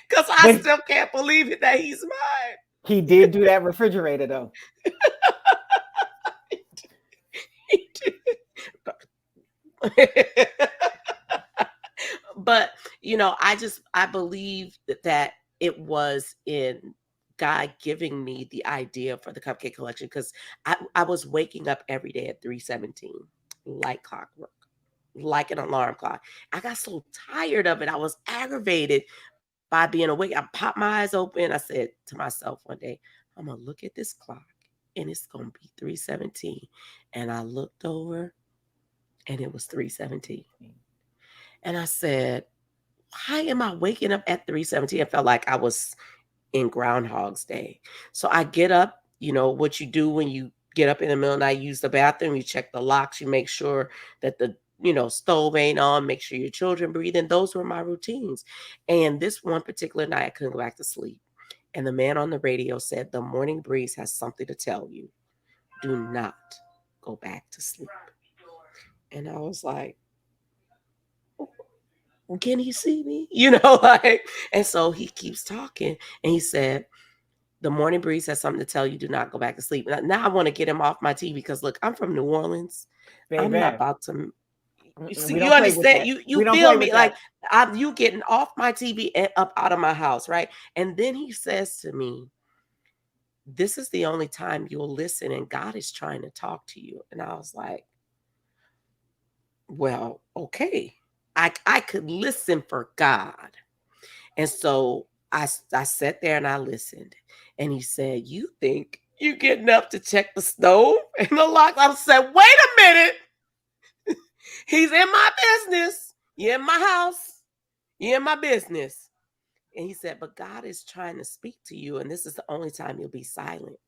Because I But still can't believe it that he's mine. he did do that refrigerator though. He did. But, I believe that it was in God giving me the idea for the Cupcake collection because I was waking up every day at 3:17, like clockwork, like an alarm clock. I got so tired of it. I was aggravated by being awake. I popped my eyes open. I said to myself one day, I'm going to look at this clock and it's going to be 3:17. And I looked over and it was 3:17. And I said, why am I waking up at 3:17? I felt like I was in Groundhog's Day. So I get up you know, what you do when you get up in the middle of the night, use the bathroom, you check the locks, you make sure that the, you know, stove ain't on, make sure your children breathe in. Those were my routines. And this one particular night, I couldn't go back to sleep. And the man on the radio said, the morning breeze has something to tell you. Do not go back to sleep. And I was like, can he see me? You know, like, and so he keeps talking and he said, the morning breeze has something to tell you. Do not go back to sleep. Now I want to get him off my TV because look, I'm from New Orleans. I'm not Baby, about to. You see, we you don't play with understand? that. You We don't feel play me? with Like that. you getting off my TV and up out of my house, right? And then he says to me, "This is the only time you'll listen, and God is trying to talk to you." And I was like, "Well, okay, I could listen for God." And so I sat there and I listened. And he said, you think you getting up to check the stove and the lock? I said, wait a minute. He's in my business. You're in my house. You're in my business. And he said, but God is trying to speak to you. And this is the only time you'll be silent.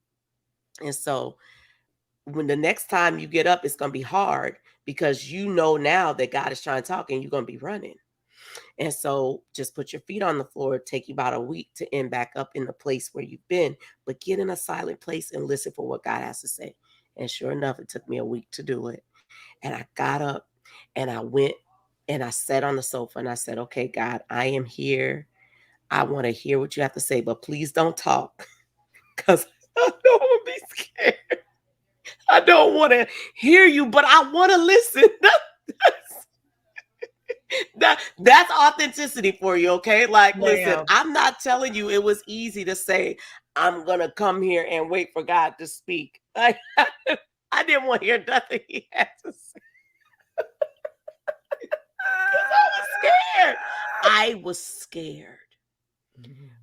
And so when the next time you get up, it's going to be hard because you know now that God is trying to talk and you're going to be running. And so just put your feet on the floor. It'll take you about a week to end back up in the place where you've been, but get in a silent place and listen for what God has to say. And sure enough, it took me a week to do it. And I got up and I went and I sat on the sofa and I said, okay, God, I am here. I want to hear what you have to say, but please don't talk because I don't want to be scared. I don't want to hear you, but I want to listen. That's authenticity for you, okay? Like, listen, Ma'am. I'm not telling you it was easy to say, I'm gonna come here and wait for God to speak. Like, I didn't want to hear nothing he had to say because I was scared. I was scared.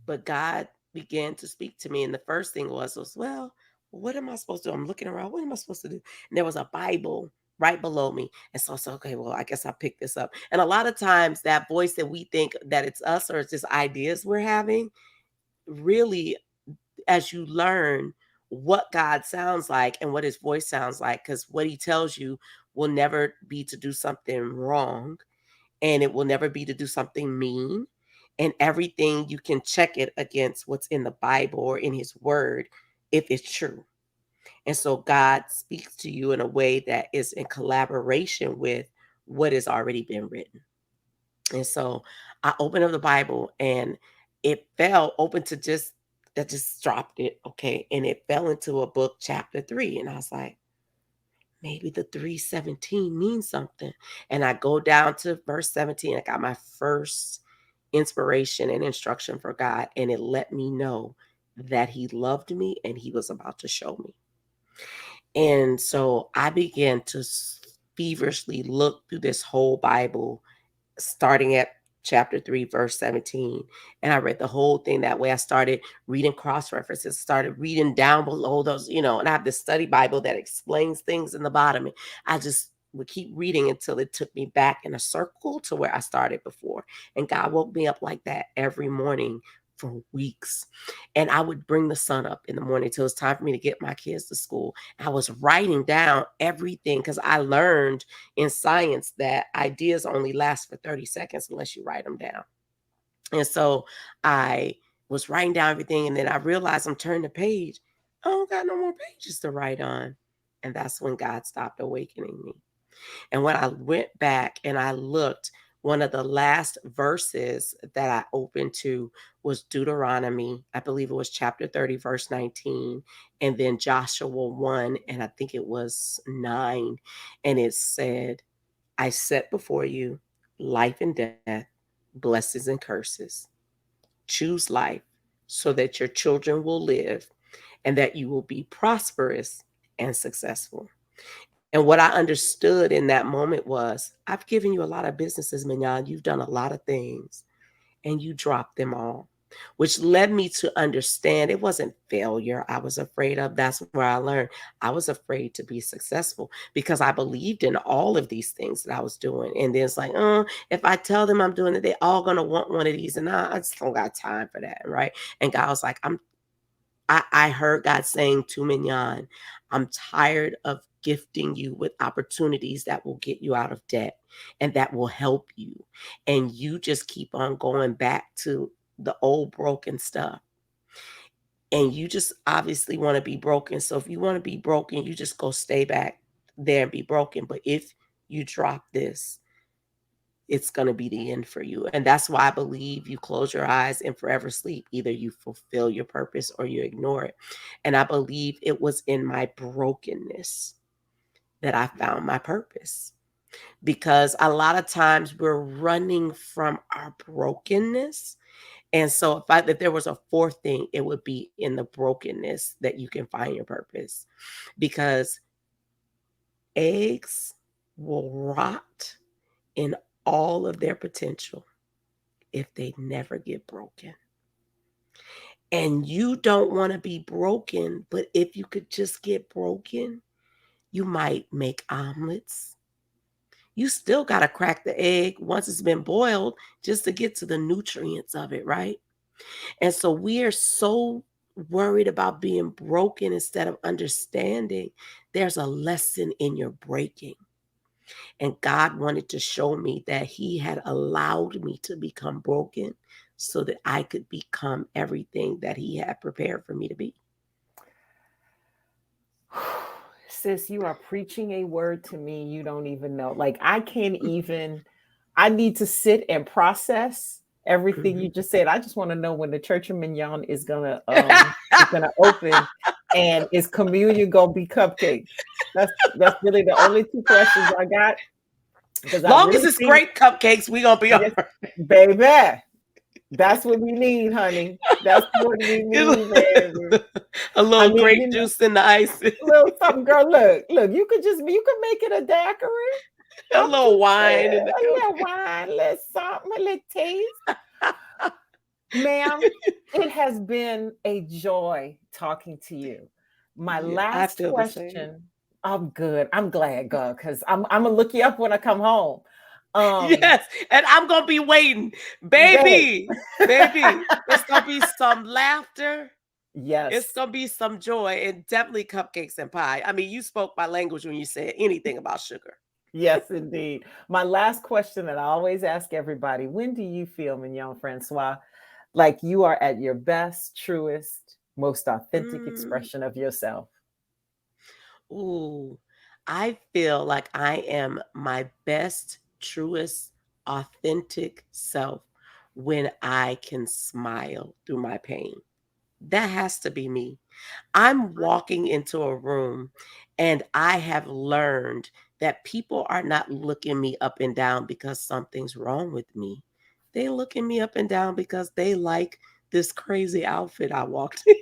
But God began to speak to me. And the first thing was, well, what am I supposed to do? I'm looking around. What am I supposed to do? And there was a Bible right below me. And so I said, okay, well, I guess I'll pick this up. And a lot of times that voice that we think that it's us or it's just ideas we're having, really, as you learn what God sounds like and what his voice sounds like, because what he tells you will never be to do something wrong and it will never be to do something mean. And everything you can check it against what's in the Bible or in his word if it's true. And so God speaks to you in a way that is in collaboration with what has already been written. And so I opened up the Bible and it fell open to just, I just dropped it. Okay. And it fell into a book, chapter 3. And I was like, maybe the 3:17 means something. And I go down to verse 17. I got my first inspiration and instruction for God. And it let me know that he loved me and he was about to show me. And so I began to feverishly look through this whole Bible, starting at chapter 3, verse 17. And I read the whole thing that way. I started reading cross references, started reading down below those, you know, and I have this study Bible that explains things in the bottom. And I just would keep reading until it took me back in a circle to where I started before. And God woke me up like that every morning for weeks. And I would bring the sun up in the morning till it's time for me to get my kids to school. I was writing down everything because I learned in science that ideas only last for 30 seconds unless you write them down. And so I was writing down everything. And then I realized I'm turning the page. I don't got no more pages to write on. And that's when God stopped awakening me. And when I went back and I looked, one of the last verses that I opened to was Deuteronomy. I believe it was chapter 30, verse 19, and then Joshua 1, and I think it was 9. And it said, I set before you life and death, blessings and curses. Choose life so that your children will live and that you will be prosperous and successful. And what I understood in that moment was, I've given you a lot of businesses, Mignon. You've done a lot of things and you dropped them all, which led me to understand it wasn't failure I was afraid of. That's where I learned I was afraid to be successful because I believed in all of these things that I was doing. And then it's like, if I tell them I'm doing it, they're all going to want one of these. And I just don't got time for that. Right. And God was like, I heard God saying to Mignon, I'm tired of gifting you with opportunities that will get you out of debt and that will help you. And you just keep on going back to the old broken stuff. And you just obviously want to be broken. So if you want to be broken, you just go stay back there and be broken. But if you drop this, it's going to be the end for you. And that's why I believe you close your eyes and forever sleep. Either you fulfill your purpose or you ignore it. And I believe it was in my brokenness that I found my purpose. Because a lot of times we're running from our brokenness. And so if there was a fourth thing, it would be in the brokenness that you can find your purpose. Because eggs will rot in all of their potential if they never get broken. And you don't want to be broken, but if you could just get broken, you might make omelets. You still got to crack the egg once it's been boiled just to get to the nutrients of it, right? And so we are so worried about being broken instead of understanding there's a lesson in your breaking. And God wanted to show me that he had allowed me to become broken so that I could become everything that he had prepared for me to be. Sis, you are preaching a word to me you don't even know. Like, I need to sit and process everything you just said. I just want to know when the Church of Mignon is gonna open, and is communion gonna be cupcake? That's really the only two questions I got. As long as it's great cupcakes, we gonna be all right. Baby. That's what we need, honey. That's what we need, baby. A little grape juice in the ice. A little something, girl. Look. You could make it a daiquiri. A little wine in the a little wine, a little something, a little taste. Ma'am, it has been a joy talking to you. My last question. I'm good. I'm glad, girl, because I'm gonna look you up when I come home. Yes, and I'm gonna be waiting, baby. It's gonna be some laughter. Yes, it's gonna be some joy, and definitely cupcakes and pie. I mean, you spoke my language when you said anything about sugar. Yes, indeed. My last question that I always ask everybody: when do you feel, Mignon Francois, like you are at your best, truest, most authentic expression of yourself? Ooh, I feel like I am my best, truest, authentic self when I can smile through my pain. That has to be me. I'm walking into a room and I have learned that people are not looking me up and down because something's wrong with me. They're looking me up and down because they like this crazy outfit I walked in.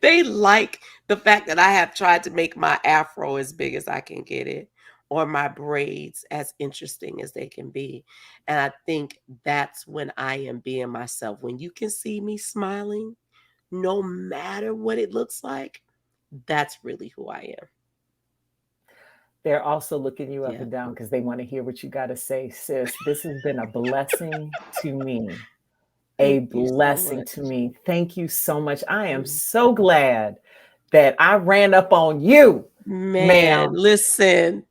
They like the fact that I have tried to make my afro as big as I can get it, or my braids as interesting as they can be. And I think that's when I am being myself. When you can see me smiling, no matter what it looks like, that's really who I am. They're also looking you up and down because they want to hear what you got to say, sis. This has been a blessing to me. A blessing to me. Thank you so much. I am so glad that I ran up on you. Man, listen,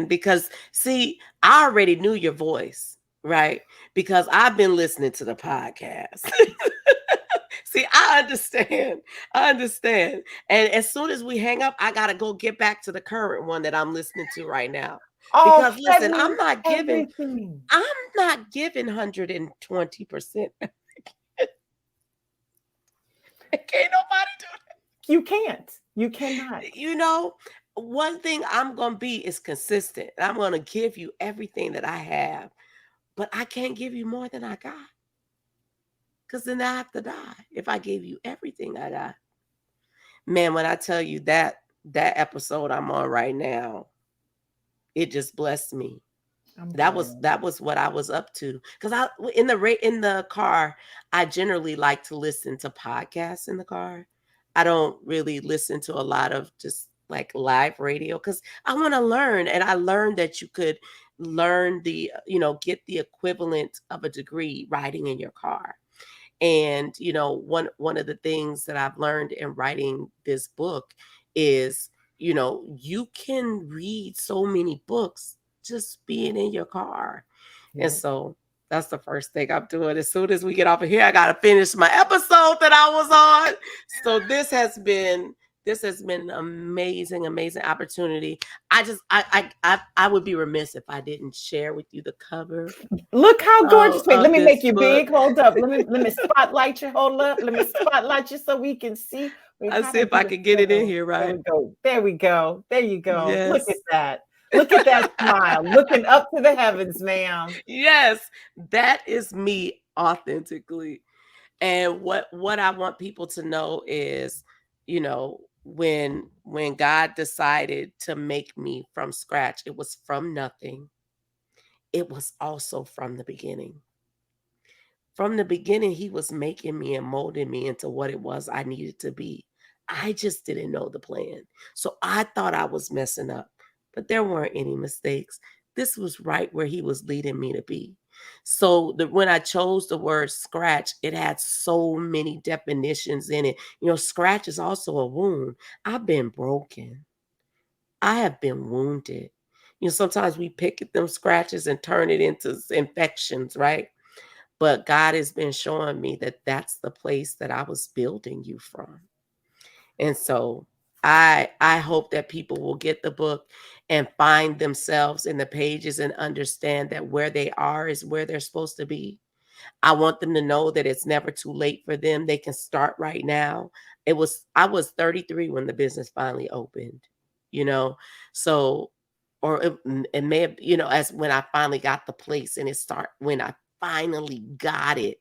because see, I already knew your voice, right? Because I've been listening to the podcast. See, I understand. And as soon as we hang up, I got to go get back to the current one that I'm listening to right now. Because listen, I'm not giving 120%. Can't nobody do that. You can't. You cannot. You know, one thing I'm going to be is consistent. I'm going to give you everything that I have, but I can't give you more than I got. Because then I have to die if I gave you everything I got. Man, when I tell you that episode I'm on right now, it just blessed me. That was what I was up to. Because in the car, I generally like to listen to podcasts in the car. I don't really listen to a lot of just like live radio because I want to learn. And I learned that you could learn get the equivalent of a degree riding in your car. And, one of the things that I've learned in writing this book is, you can read so many books just being in your car. Yeah. And so that's the first thing I'm doing. As soon as we get off of here, I got to finish my episode that I was on. So this has been an amazing, amazing opportunity. I would be remiss if I didn't share with you the cover. Look how gorgeous. Wait, let me make you book. big. Hold up. Let me spotlight you. Hold up. Let me spotlight you so we can see. Wait, I'll see if I can get it in here, right? There we go. There we go. There you go. Yes. Look at that. Look at that smile. Looking up to the heavens, ma'am. Yes, that is me authentically. And what I want people to know is, when God decided to make me from scratch, it was from nothing. It was also from the beginning. From the beginning, he was making me and molding me into what it was I needed to be. I just didn't know the plan. So I thought I was messing up, but there weren't any mistakes. This was right where he was leading me to be. So when I chose the word scratch, it had so many definitions in it. Scratch is also a wound. I've been broken. I have been wounded. Sometimes we pick at them scratches and turn it into infections, right? But God has been showing me that that's the place that I was building you from. And so I hope that people will get the book and find themselves in the pages and understand that where they are is where they're supposed to be. I want them to know that it's never too late for them. They can start right now. I was 33 when the business finally opened, so, or it may have, as when I finally got the place and when I finally got it,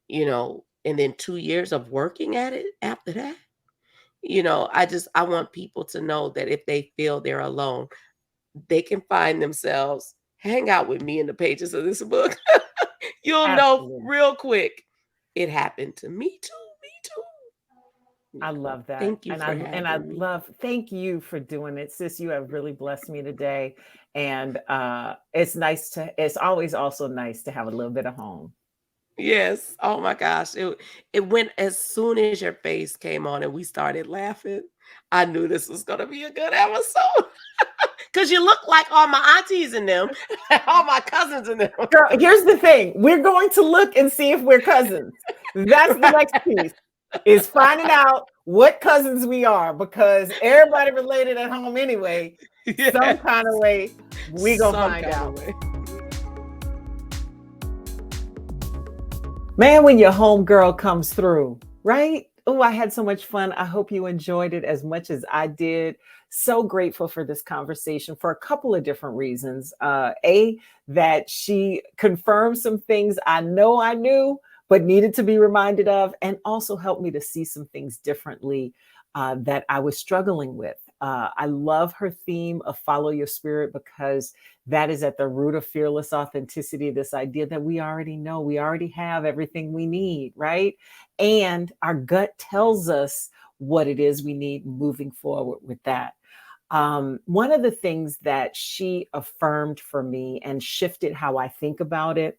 and then 2 years of working at it after that, I want people to know that if they feel they're alone, they can find themselves, hang out with me in the pages of this book. You'll know real quick. It happened to me too. I love that. Thank you thank you for doing it. Sis, you have really blessed me today. And it's always also nice to have a little bit of home. Yes. Oh my gosh. It went as soon as your face came on and we started laughing. I knew this was going to be a good episode. Because you look like all my aunties in them, all my cousins in them. Girl, here's the thing. We're going to look and see if we're cousins. That's the next piece, is finding out what cousins we are, because everybody related at home anyway. Yes. Some kind of way, we going to find out. Man, when your homegirl comes through, right? Oh, I had so much fun. I hope you enjoyed it as much as I did. So grateful for this conversation for a couple of different reasons. That she confirmed some things I know I knew, but needed to be reminded of, and also helped me to see some things differently that I was struggling with. I love her theme of follow your spirit, because that is at the root of fearless authenticity. This idea that we already know, we already have everything we need, right? And our gut tells us what it is we need moving forward with that. One of the things that she affirmed for me and shifted how I think about it,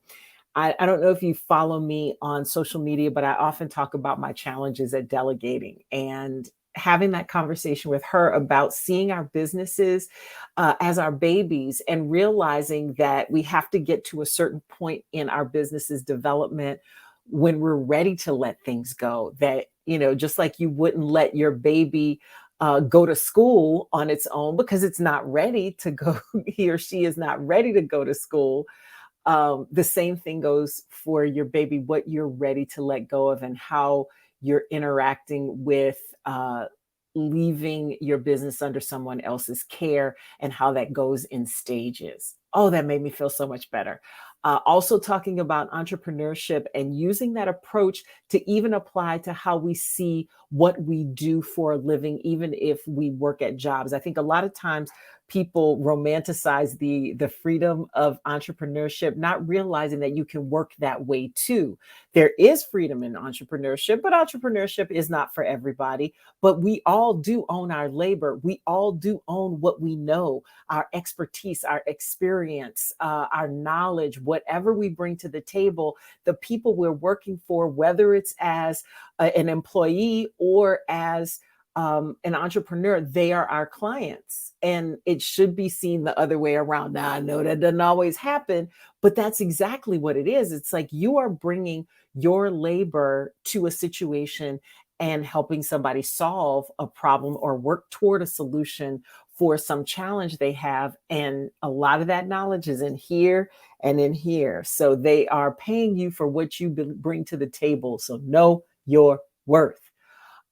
I don't know if you follow me on social media, but I often talk about my challenges at delegating, and having that conversation with her about seeing our businesses as our babies, and realizing that we have to get to a certain point in our business's development when we're ready to let things go. That, just like you wouldn't let your baby go to school on its own because it's not ready to go, he or she is not ready to go to school. The same thing goes for your baby, what you're ready to let go of, and how you're interacting with leaving your business under someone else's care, and how that goes in stages. Oh, that made me feel so much better. Also talking about entrepreneurship and using that approach to even apply to how we see what we do for a living, even if we work at jobs. I think a lot of times people romanticize the freedom of entrepreneurship, not realizing that you can work that way too. There is freedom in entrepreneurship, but entrepreneurship is not for everybody. But we all do own our labor. We all do own what we know, our expertise, our experience, our knowledge, whatever we bring to the table, the people we're working for, whether it's as an employee or as an entrepreneur, they are our clients. And it should be seen the other way around. Now, I know that doesn't always happen, but that's exactly what it is. It's like you are bringing your labor to a situation and helping somebody solve a problem or work toward a solution for some challenge they have. And a lot of that knowledge is in here and in here. So they are paying you for what you bring to the table. So know your worth.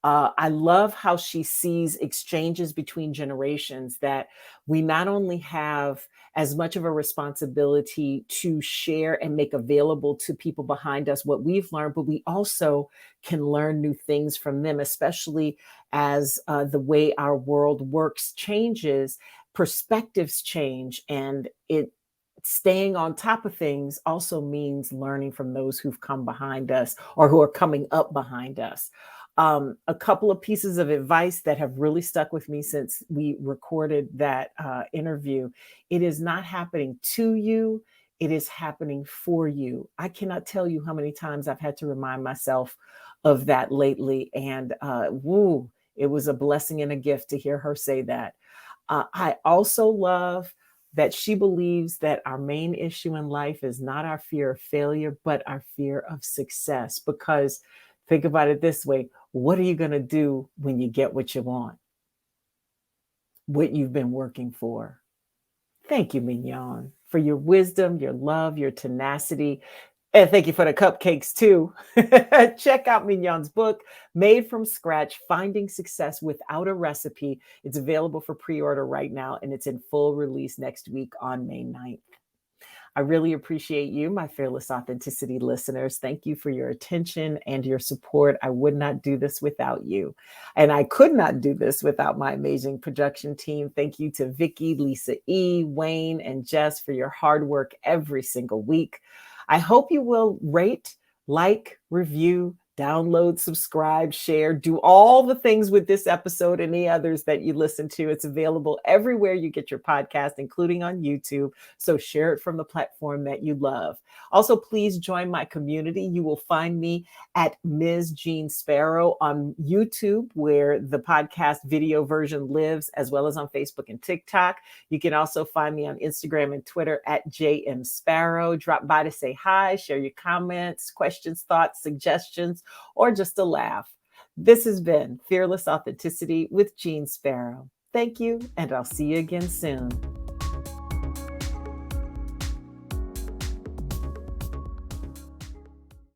I love how she sees exchanges between generations, that we not only have as much of a responsibility to share and make available to people behind us what we've learned, but we also can learn new things from them, especially as the way our world works changes, perspectives change, and staying on top of things also means learning from those who've come behind us or who are coming up behind us. A couple of pieces of advice that have really stuck with me since we recorded that interview. It is not happening to you. It is happening for you. I cannot tell you how many times I've had to remind myself of that lately. And it was a blessing and a gift to hear her say that. I also love that she believes that our main issue in life is not our fear of failure, but our fear of success. Because think about it this way: what are you going to do when you get what you want? What you've been working for. Thank you, Mignon, for your wisdom, your love, your tenacity. And thank you for the cupcakes too. Check out Mignon's book, Made from Scratch, Finding Success Without a Recipe. It's available for pre-order right now, and it's in full release next week on May 9th. I really appreciate you, my Fearless Authenticity listeners. Thank you for your attention and your support. I would not do this without you. And I could not do this without my amazing production team. Thank you to Vicky, Lisa E., Wayne, and Jess for your hard work every single week. I hope you will rate, like, review, download, subscribe, share, do all the things with this episode and any others that you listen to. It's available everywhere you get your podcast, including on YouTube. So share it from the platform that you love. Also, please join my community. You will find me at Ms. Jeanne Sparrow on YouTube, where the podcast video version lives, as well as on Facebook and TikTok. You can also find me on Instagram and Twitter at JM Sparrow. Drop by to say hi, share your comments, questions, thoughts, suggestions, or just a laugh. This has been Fearless Authenticity with Jeanne Sparrow. Thank you, and I'll see you again soon.